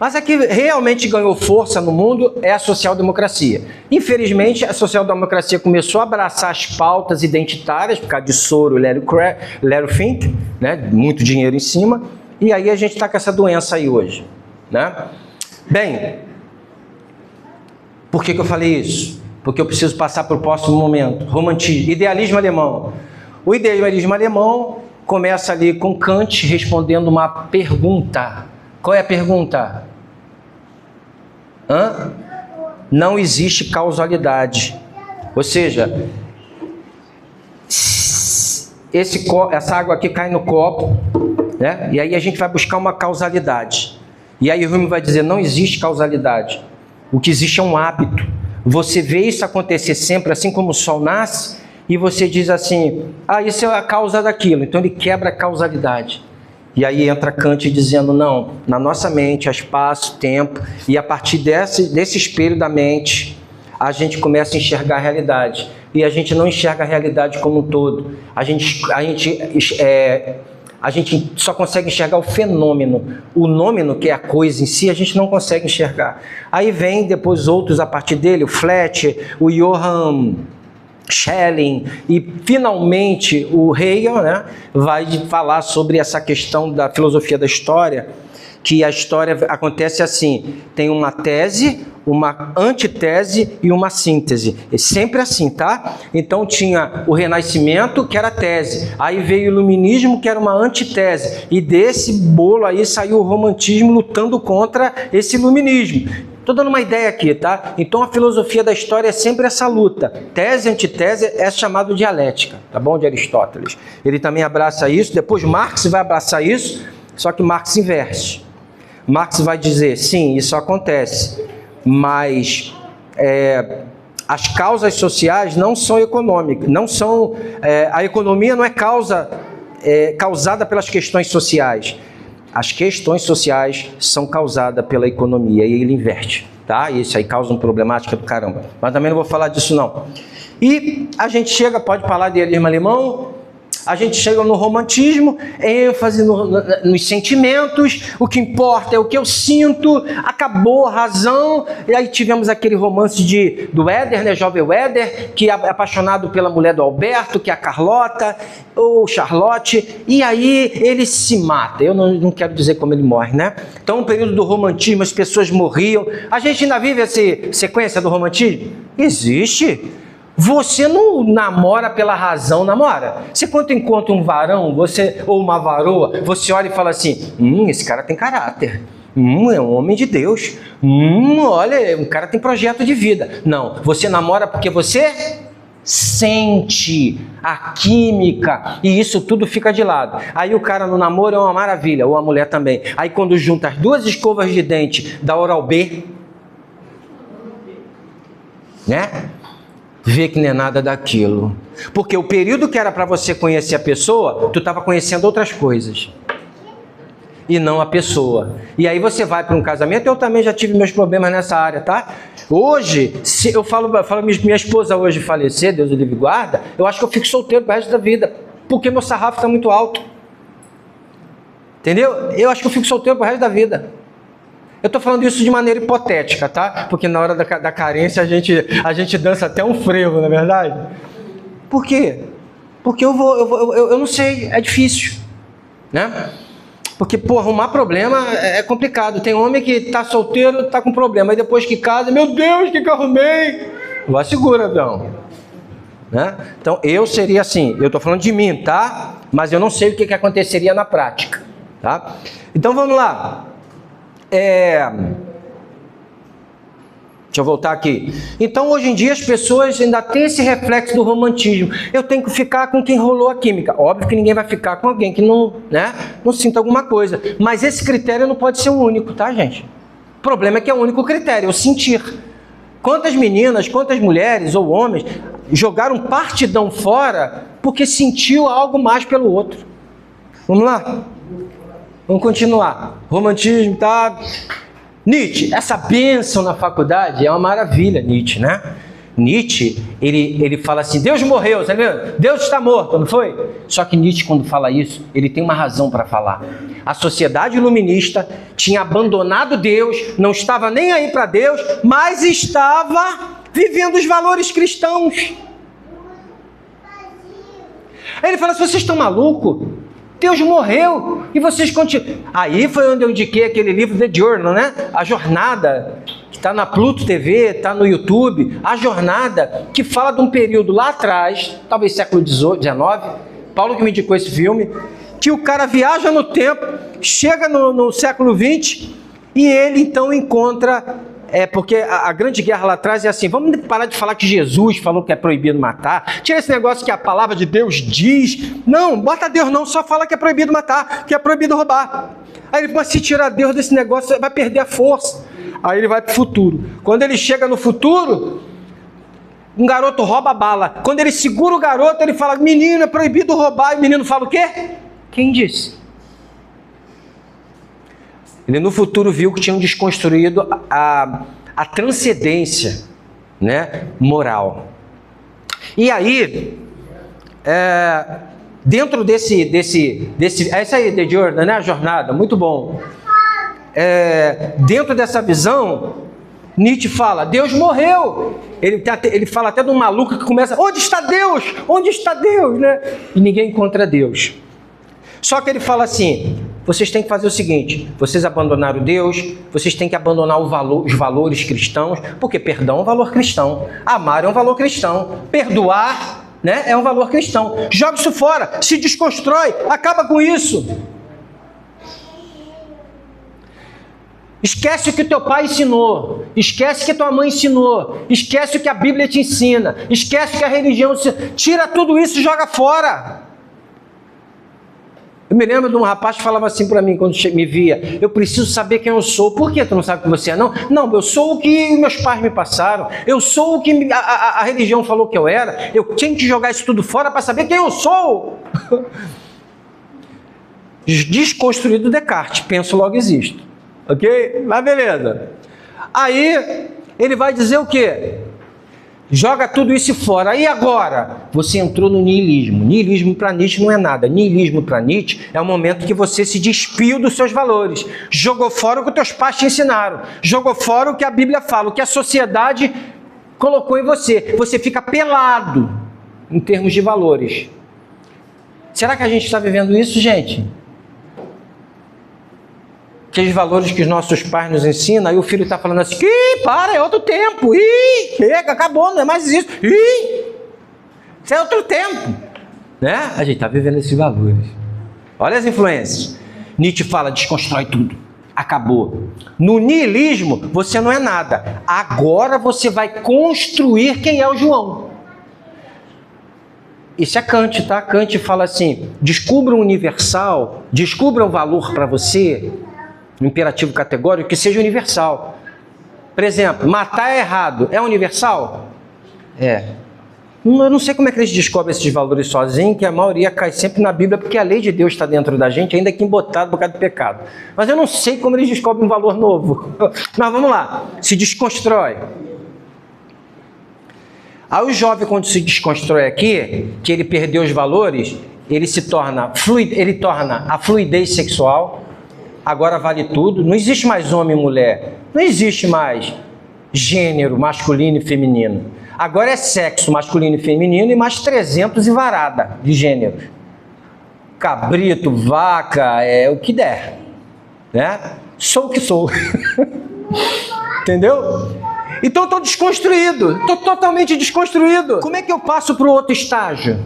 Mas a que realmente ganhou força no mundo é a social-democracia. Infelizmente, a social-democracia começou a abraçar as pautas identitárias, por causa de Soros e Larry Fink, né? Muito dinheiro em cima, e aí a gente está com essa doença aí hoje, né? Bem, por que eu falei isso? Porque eu preciso passar para o próximo momento. Romantismo, idealismo alemão. O idealismo alemão começa ali com Kant respondendo uma pergunta. Qual é a pergunta? Não existe causalidade. Ou seja, essa água aqui cai no copo, né? E aí a gente vai buscar uma causalidade. E aí o Hume vai dizer, não existe causalidade. O que existe é um hábito. Você vê isso acontecer sempre, assim como o sol nasce, e você diz assim, isso é a causa daquilo. Então ele quebra a causalidade. E aí entra Kant dizendo, não, na nossa mente há espaço, tempo, e a partir desse espelho da mente, a gente começa a enxergar a realidade. E a gente não enxerga a realidade como um todo. A gente só consegue enxergar o fenômeno. O nômeno, que é a coisa em si, a gente não consegue enxergar. Aí vem depois outros a partir dele, o Fletcher, o Johann Schelling, e finalmente o Hegel, né, vai falar sobre essa questão da filosofia da história, que a história acontece assim, tem uma tese, uma antitese e uma síntese. É sempre assim, tá? Então tinha o Renascimento, que era a tese, aí veio o Iluminismo, que era uma antitese, e desse bolo aí saiu o Romantismo lutando contra esse Iluminismo. Estou dando uma ideia aqui, tá? Então a filosofia da história é sempre essa luta. Tese e antitese é chamado dialética, tá bom? De Aristóteles. Ele também abraça isso, depois Marx vai abraçar isso, só que Marx inverte. Marx vai dizer, sim, isso acontece, mas as causas sociais não são econômicas, a economia não é causada pelas questões sociais. As questões sociais são causadas pela economia, e ele inverte, tá? E isso aí causa uma problemática do caramba. Mas também não vou falar disso não. E a gente chega, pode falar de idealismo alemão, a gente chega no romantismo, ênfase nos sentimentos, o que importa é o que eu sinto, acabou a razão. E aí tivemos aquele romance do Éder, né, jovem Éder, que é apaixonado pela mulher do Alberto, que é a Carlota, ou Charlotte, e aí ele se mata. Eu não quero dizer como ele morre, né? Então, no período do romantismo, as pessoas morriam. A gente ainda vive essa sequência do romantismo? Existe. Você não namora pela razão, namora. Você quando encontra um varão, ou uma varoa, você olha e fala assim, esse cara tem caráter, é um homem de Deus, olha, o cara tem projeto de vida. Não, você namora porque você sente a química, e isso tudo fica de lado. Aí o cara no namoro é uma maravilha, ou a mulher também. Aí quando junta as duas escovas de dente da Oral-B, né? Vê que não é nada daquilo. Porque o período que era para você conhecer a pessoa, tu estava conhecendo outras coisas. E não a pessoa. E aí você vai para um casamento, eu também já tive meus problemas nessa área, tá? Hoje, se eu falo minha esposa hoje falecer, Deus o livre e guarda, eu acho que eu fico solteiro pro resto da vida. Porque meu sarrafo está muito alto. Entendeu? Eu acho que eu fico solteiro pro resto da vida. Eu estou falando isso de maneira hipotética, tá? Porque na hora da carência a gente dança até um frevo, não é verdade? Por quê? Porque eu não sei, é difícil, né? Porque, pô, arrumar problema é complicado. Tem homem que tá solteiro, tá com problema, aí depois que casa, meu Deus, o que eu arrumei? Vai, segura, Adão. Né? Então, eu seria assim, eu tô falando de mim, tá? Mas eu não sei o que aconteceria na prática, tá? Então, vamos lá. Deixa eu voltar aqui. Então, hoje em dia, as pessoas ainda têm esse reflexo do romantismo. Eu tenho que ficar com quem rolou a química. Óbvio que ninguém vai ficar com alguém que não sinta alguma coisa. Mas esse critério não pode ser o único, tá, gente? O problema é que é o único critério, o sentir. Quantas meninas, quantas mulheres ou homens jogaram partidão fora porque sentiu algo mais pelo outro? Vamos lá? Vamos continuar. Romantismo, tá... Nietzsche, essa bênção na faculdade é uma maravilha, Nietzsche, né? Nietzsche, ele fala assim, Deus morreu, tá vendo? Deus está morto, não foi? Só que Nietzsche, quando fala isso, ele tem uma razão para falar. A sociedade iluminista tinha abandonado Deus, não estava nem aí para Deus, mas estava vivendo os valores cristãos. Aí ele fala, se vocês estão malucos, Deus morreu e vocês continuam. Aí foi onde eu indiquei aquele livro The Journal, né? A Jornada, que está na Pluto TV, está no YouTube. A Jornada, que fala de um período lá atrás, talvez século XIX, Paulo que me indicou esse filme, que o cara viaja no tempo, chega no século XX e ele então encontra... porque a grande guerra lá atrás é assim, vamos parar de falar que Jesus falou que é proibido matar, tira esse negócio que a palavra de Deus diz, não, bota Deus não, só fala que é proibido matar, que é proibido roubar. Aí ele fala, se tirar Deus desse negócio, vai perder a força. Aí ele vai para o futuro. Quando ele chega no futuro, um garoto rouba a bala. Quando ele segura o garoto, ele fala, menino, é proibido roubar. E o menino fala o quê? Quem disse? Ele no futuro viu que tinham desconstruído a transcendência, né, moral. E aí, dentro desse é isso aí, The Journey, né, a jornada, muito bom. Dentro dessa visão, Nietzsche fala, Deus morreu. Ele fala até de um maluco que começa, onde está Deus? Onde está Deus? Né? E ninguém encontra Deus. Só que ele fala assim, vocês têm que fazer o seguinte, vocês abandonaram Deus, vocês têm que abandonar os valores cristãos, porque perdão é um valor cristão, amar é um valor cristão, perdoar, né, é um valor cristão. Joga isso fora, se desconstrói, acaba com isso. Esquece o que teu pai ensinou, esquece o que tua mãe ensinou, esquece o que a Bíblia te ensina, esquece o que a religião ensina, tira tudo isso e joga fora. Eu me lembro de um rapaz que falava assim para mim quando me via, eu preciso saber quem eu sou. Por que tu não sabe quem você é? Não, eu sou o que meus pais me passaram, eu sou o que a religião falou que eu era, eu tinha que jogar isso tudo fora para saber quem eu sou. Desconstruído Descartes, penso logo existo. Ok? Mas beleza. Aí ele vai dizer o quê? Joga tudo isso fora. E agora? Você entrou no niilismo. Niilismo para Nietzsche não é nada. Niilismo para Nietzsche é o momento que você se despiu dos seus valores. Jogou fora o que os teus pais te ensinaram. Jogou fora o que a Bíblia fala, o que a sociedade colocou em você. Você fica pelado em termos de valores. Será que a gente está vivendo isso, gente? Aqueles valores que os nossos pais nos ensinam, aí o filho está falando assim, é outro tempo, chega, acabou, não é mais isso, isso é outro tempo, né? A gente está vivendo esses valores. Olha as influências. Nietzsche fala, desconstrói tudo, acabou. No niilismo, você não é nada, agora você vai construir quem é o João. Isso é Kant, tá? Kant fala assim, descubra um universal, descubra um valor para você, um imperativo categórico que seja universal. Por exemplo, matar é errado. É universal? É. Eu não sei como é que eles descobrem esses valores sozinhos, que a maioria cai sempre na Bíblia, porque a lei de Deus está dentro da gente, ainda que embotado por causa do pecado. Mas eu não sei como eles descobrem um valor novo. Mas vamos lá. Se desconstrói. Aí o jovem, quando se desconstrói aqui, que ele perdeu os valores, ele torna a fluidez sexual. Agora vale tudo, não existe mais homem e mulher, não existe mais gênero masculino e feminino. Agora é sexo masculino e feminino e mais 300 e varada de gêneros. Cabrito, vaca, é o que der, né? Sou o que sou. Entendeu? Então eu estou desconstruído, estou totalmente desconstruído. Como é que eu passo para o outro estágio?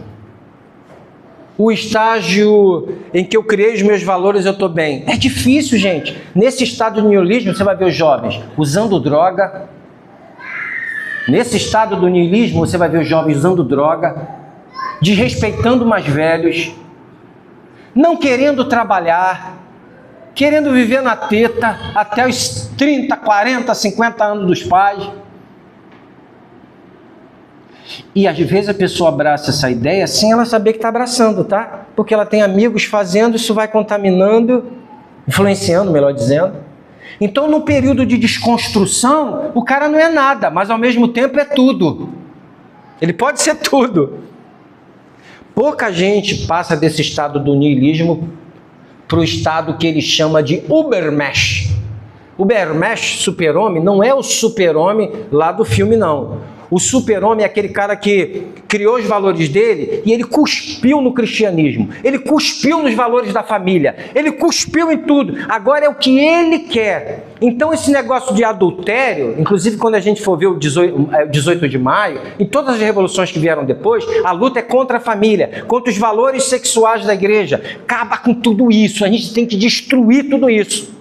O estágio em que eu criei os meus valores, eu estou bem. É difícil, gente. Nesse estado de niilismo, você vai ver os jovens usando droga. Nesse estado do niilismo, você vai ver os jovens usando droga, desrespeitando mais velhos, não querendo trabalhar, querendo viver na teta até os 30, 40, 50 anos dos pais. E às vezes a pessoa abraça essa ideia sem ela saber que está abraçando, tá? Porque ela tem amigos fazendo, isso vai contaminando, influenciando, melhor dizendo. Então, no período de desconstrução, o cara não é nada, mas ao mesmo tempo é tudo. Ele pode ser tudo. Pouca gente passa desse estado do niilismo para o estado que ele chama de Ubermensch. Ubermensch, super-homem, não é o super-homem lá do filme, não. O super-homem é aquele cara que criou os valores dele e ele cuspiu no cristianismo, ele cuspiu nos valores da família, ele cuspiu em tudo. Agora é o que ele quer. Então esse negócio de adultério, inclusive quando a gente for ver o 18 de maio, em todas as revoluções que vieram depois, a luta é contra a família, contra os valores sexuais da igreja. Acaba com tudo isso, a gente tem que destruir tudo isso.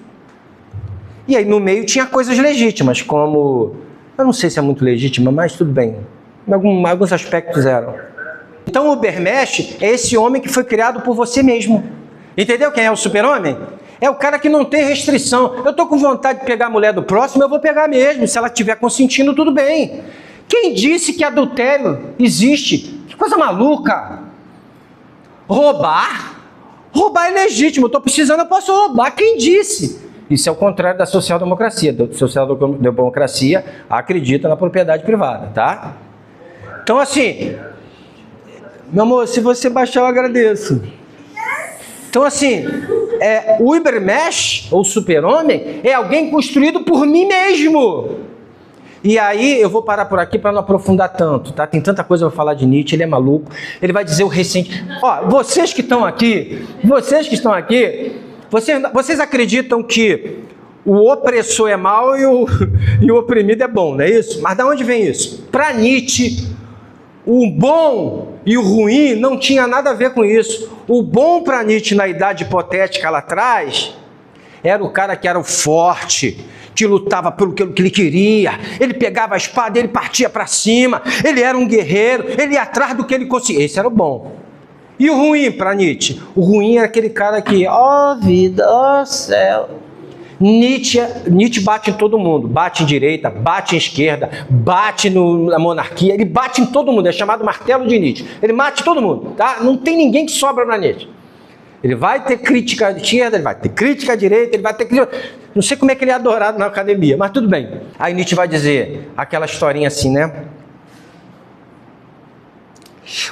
E aí no meio tinha coisas legítimas, como... Eu não sei se é muito legítima, mas tudo bem. Alguns aspectos eram. Então o Ubermensch é esse homem que foi criado por você mesmo. Entendeu quem é o super-homem? É o cara que não tem restrição. Eu estou com vontade de pegar a mulher do próximo, eu vou pegar mesmo. Se ela estiver consentindo, tudo bem. Quem disse que adultério existe? Que coisa maluca. Roubar? Roubar é legítimo. Eu estou precisando, eu posso roubar. Quem disse? Isso é o contrário da social-democracia. A social-democracia acredita na propriedade privada, tá? Então, assim, meu amor, se você baixar, eu agradeço. Então, assim, o Ubermensch, ou super-homem, é alguém construído por mim mesmo. E aí, eu vou parar por aqui para não aprofundar tanto, tá? Tem tanta coisa para falar de Nietzsche, ele é maluco. Ele vai dizer o recente... Ó, vocês que estão aqui... Vocês acreditam que o opressor é mau e o oprimido é bom, não é isso? Mas de onde vem isso? Para Nietzsche, o bom e o ruim não tinha nada a ver com isso. O bom para Nietzsche, na idade hipotética lá atrás, era o cara que era o forte, que lutava pelo que ele queria. Ele pegava a espada, ele partia para cima, ele era um guerreiro, ele ia atrás do que ele conseguia. Esse era o bom. E o ruim para Nietzsche? O ruim é aquele cara que, ó vida, ó céu. Nietzsche bate em todo mundo, bate em direita, bate em esquerda, bate na monarquia, ele bate em todo mundo, é chamado martelo de Nietzsche. Ele mata todo mundo, tá? Não tem ninguém que sobra para Nietzsche. Ele vai ter crítica à esquerda, ele vai ter crítica à direita, ele vai ter crítica... Não sei como é que ele é adorado na academia, mas tudo bem. Aí Nietzsche vai dizer aquela historinha assim, né?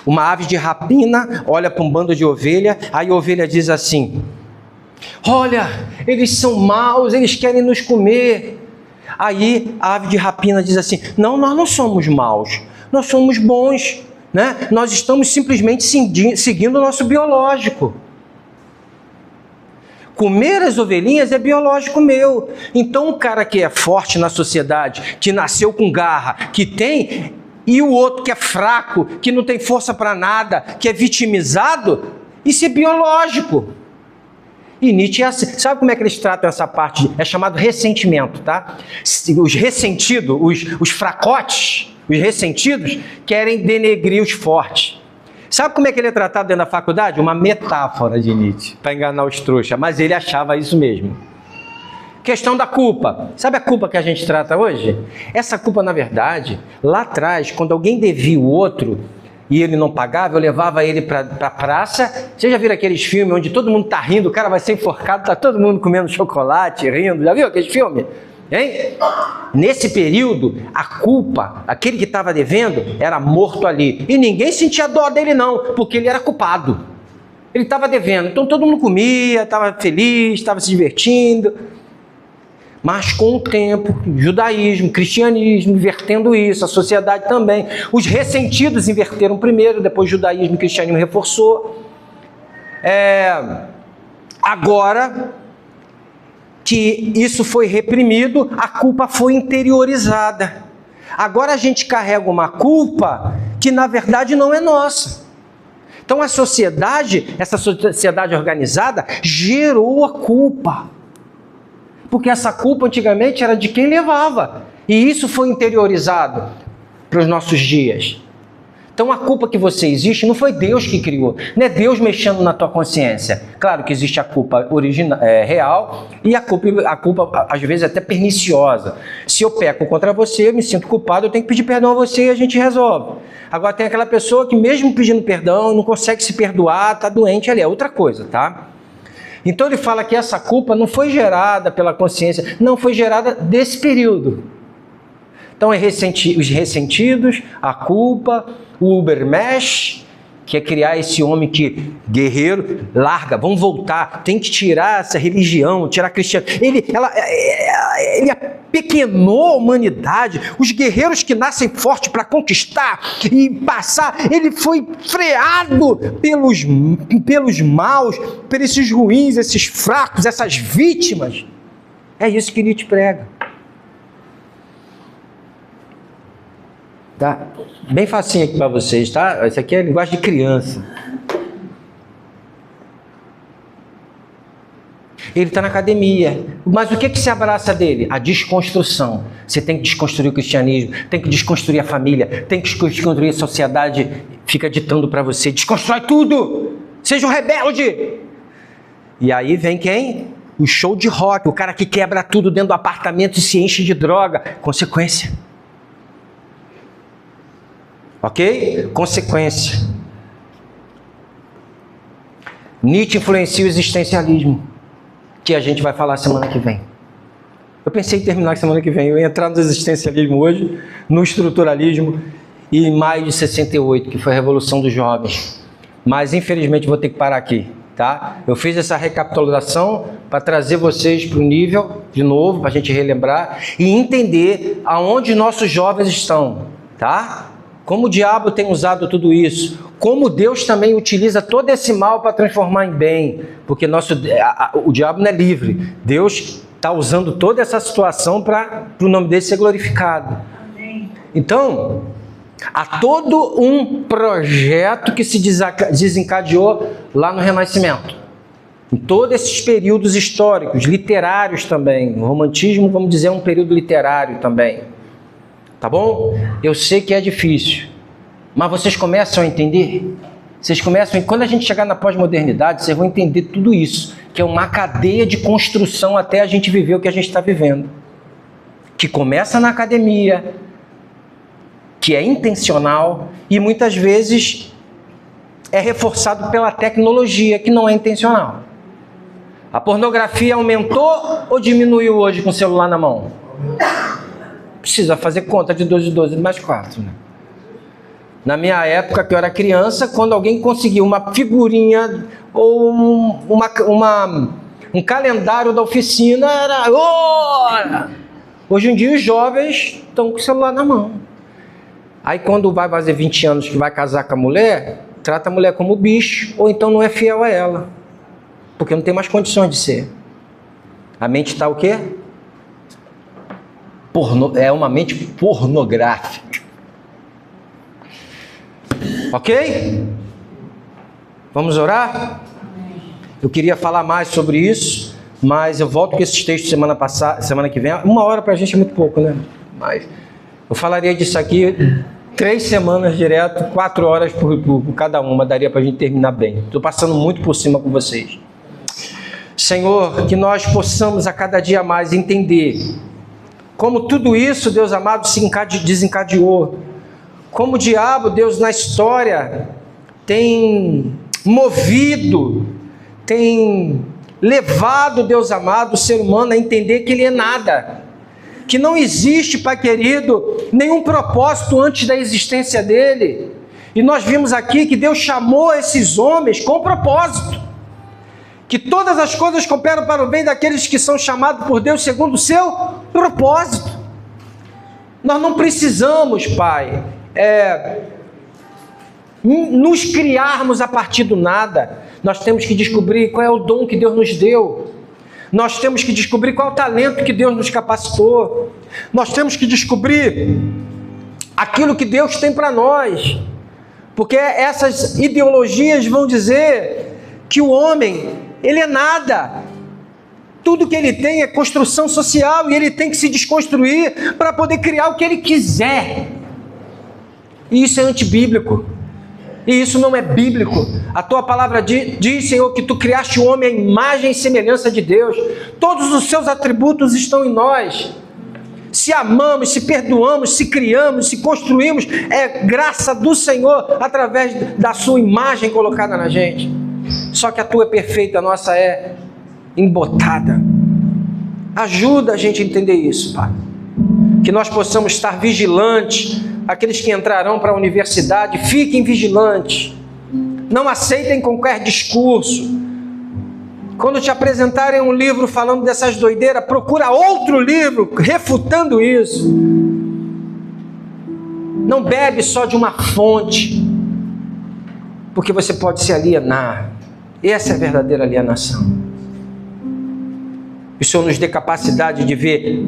Uma ave de rapina olha para um bando de ovelha, aí a ovelha diz assim: olha, eles são maus, eles querem nos comer. Aí a ave de rapina diz assim: não, nós não somos maus, nós somos bons, né? Nós estamos simplesmente seguindo o nosso biológico. Comer as ovelhinhas é biológico meu. Então o cara que é forte na sociedade, que nasceu com garra, que tem... E o outro que é fraco, que não tem força para nada, que é vitimizado, isso é biológico. E Nietzsche é assim. Sabe como é que eles tratam essa parte? É chamado ressentimento, tá? Os ressentidos, os fracotes, os ressentidos, querem denegrir os fortes. Sabe como é que ele é tratado dentro da faculdade? Uma metáfora de Nietzsche, para enganar os trouxas, mas ele achava isso mesmo. Questão da culpa. Sabe a culpa que a gente trata hoje? Essa culpa, na verdade, lá atrás, quando alguém devia o outro e ele não pagava, eu levava ele para a praça. Vocês já viram aqueles filmes onde todo mundo está rindo, o cara vai ser enforcado, está todo mundo comendo chocolate, rindo? Já viu aquele filme? Hein? Nesse período, a culpa, aquele que estava devendo, era morto ali. E ninguém sentia dó dele não, porque ele era culpado. Ele estava devendo, então todo mundo comia, estava feliz, estava se divertindo. Mas com o tempo, judaísmo, cristianismo, invertendo isso, a sociedade também. Os ressentidos inverteram primeiro, depois judaísmo e cristianismo reforçou. Agora que isso foi reprimido, a culpa foi interiorizada. Agora a gente carrega uma culpa que na verdade não é nossa. Então a sociedade, essa sociedade organizada, gerou a culpa. Porque essa culpa antigamente era de quem levava. E isso foi interiorizado para os nossos dias. Então a culpa que você existe não foi Deus que criou. Não é Deus mexendo na tua consciência. Claro que existe a culpa real e a culpa às vezes é até perniciosa. Se eu peco contra você, eu me sinto culpado, eu tenho que pedir perdão a você e a gente resolve. Agora tem aquela pessoa que mesmo pedindo perdão, não consegue se perdoar, está doente ali, é outra coisa, tá? Então ele fala que essa culpa não foi gerada pela consciência, não foi gerada desse período. Então os ressentidos, a culpa, o Ubermensch, que é criar esse homem que, guerreiro, larga, vamos voltar, tem que tirar essa religião, tirar cristiano. Ele apequenou a humanidade, os guerreiros que nascem fortes para conquistar e passar, ele foi freado pelos maus, por esses ruins, esses fracos, essas vítimas. É isso que Nietzsche prega. Tá? Bem facinho aqui para vocês, tá? Isso aqui é linguagem de criança. Ele está na academia. Mas o que se abraça dele? A desconstrução. Você tem que desconstruir o cristianismo, tem que desconstruir a família, tem que desconstruir a sociedade. Fica ditando para você, desconstrói tudo! Seja um rebelde! E aí vem quem? O show de rock, o cara que quebra tudo dentro do apartamento e se enche de droga. Consequência. Ok? Consequência. Nietzsche influencia o existencialismo, que a gente vai falar semana que vem. Eu pensei em terminar semana que vem, eu ia entrar no existencialismo hoje, no estruturalismo, e em maio de 68, que foi a Revolução dos Jovens. Mas infelizmente vou ter que parar aqui, tá? Eu fiz essa recapitulação para trazer vocês para o nível, de novo, para a gente relembrar, e entender aonde nossos jovens estão, tá? Como o diabo tem usado tudo isso, como Deus também utiliza todo esse mal para transformar em bem, porque o diabo não é livre, Deus está usando toda essa situação para o nome dele ser glorificado. Amém. Então, há todo um projeto que se desencadeou lá no Renascimento, em todos esses períodos históricos, literários também. O romantismo, vamos dizer, é um período literário também. Tá bom? Eu sei que é difícil, mas vocês começam a entender? Quando a gente chegar na pós-modernidade, vocês vão entender tudo isso, que é uma cadeia de construção até a gente viver o que a gente está vivendo. Que começa na academia, que é intencional e muitas vezes é reforçado pela tecnologia, que não é intencional. A pornografia aumentou ou diminuiu hoje com o celular na mão? Precisa fazer conta de 2 e 12 mais 4, né? Na minha época, que eu era criança, quando alguém conseguia uma figurinha ou um calendário da oficina, era... Oh! Hoje em dia os jovens estão com o celular na mão. Aí quando vai fazer 20 anos que vai casar com a mulher, trata a mulher como bicho, ou então não é fiel a ela, porque não tem mais condições de ser. A mente está o quê? É uma mente pornográfica. Ok? Vamos orar? Eu queria falar mais sobre isso, mas eu volto com esses textos semana que vem. 1 hora para a gente é muito pouco, né? Mas eu falaria disso aqui 3 semanas direto, 4 horas por cada uma, daria para a gente terminar bem. Estou passando muito por cima com vocês. Senhor, que nós possamos a cada dia mais entender como tudo isso, Deus amado, se desencadeou. Como o diabo, Deus, na história, tem movido, tem levado, Deus amado, o ser humano a entender que ele é nada. Que não existe, Pai querido, nenhum propósito antes da existência dele. E nós vimos aqui que Deus chamou esses homens com propósito. que todas as coisas cooperam para o bem daqueles que são chamados por Deus segundo o seu propósito. Nós não precisamos, Pai, nos criarmos a partir do nada. Nós temos que descobrir qual é o dom que Deus nos deu. Nós temos que descobrir qual é o talento que Deus nos capacitou. Nós temos que descobrir aquilo que Deus tem para nós. Porque essas ideologias vão dizer que o homem, ele é nada. Tudo que ele tem é construção social e ele tem que se desconstruir para poder criar o que ele quiser. E isso é antibíblico. E isso não é bíblico. A tua palavra diz, Senhor, que tu criaste o homem à imagem e semelhança de Deus. Todos os seus atributos estão em nós. Se amamos, se perdoamos, se criamos, se construímos, é graça do Senhor através da sua imagem colocada na gente. Só que a tua é perfeita, a nossa é embotada. Ajuda a gente a entender isso, Pai. Que nós possamos estar vigilantes. Aqueles que entrarão para a universidade, fiquem vigilantes. Não aceitem qualquer discurso. Quando te apresentarem um livro falando dessas doideiras, procura outro livro refutando isso. Não bebe só de uma fonte, porque você pode se alienar. Essa é a verdadeira alienação. O Senhor nos dê capacidade de ver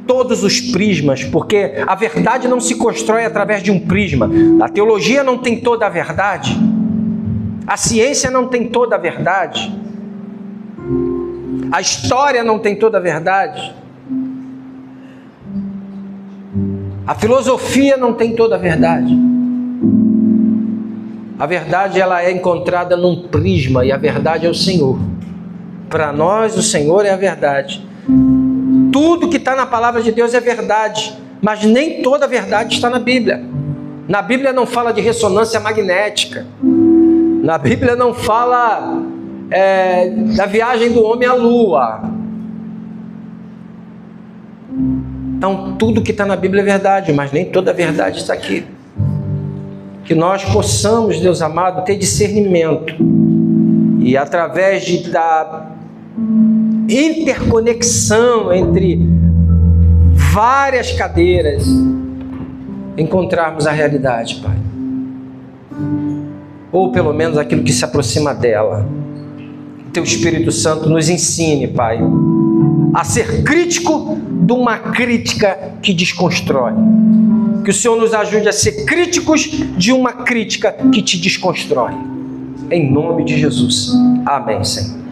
todos os prismas, porque a verdade não se constrói através de um prisma. A teologia não tem toda a verdade. A ciência não tem toda a verdade. A história não tem toda a verdade. A filosofia não tem toda a verdade. A verdade, ela é encontrada num prisma, e a verdade é o Senhor. Para nós, o Senhor é a verdade. Tudo que está na palavra de Deus é verdade, mas nem toda a verdade está na Bíblia. Na Bíblia não fala de ressonância magnética. Na Bíblia não fala da viagem do homem à lua. Então, tudo que está na Bíblia é verdade, mas nem toda a verdade está aqui. Que nós possamos, Deus amado, ter discernimento. E através da interconexão entre várias cadeiras, encontrarmos a realidade, Pai. Ou pelo menos aquilo que se aproxima dela. Que Teu Espírito Santo nos ensine, Pai, a ser crítico de uma crítica que desconstrói. Que o Senhor nos ajude a ser críticos de uma crítica que te desconstrói. Em nome de Jesus. Amém, Senhor.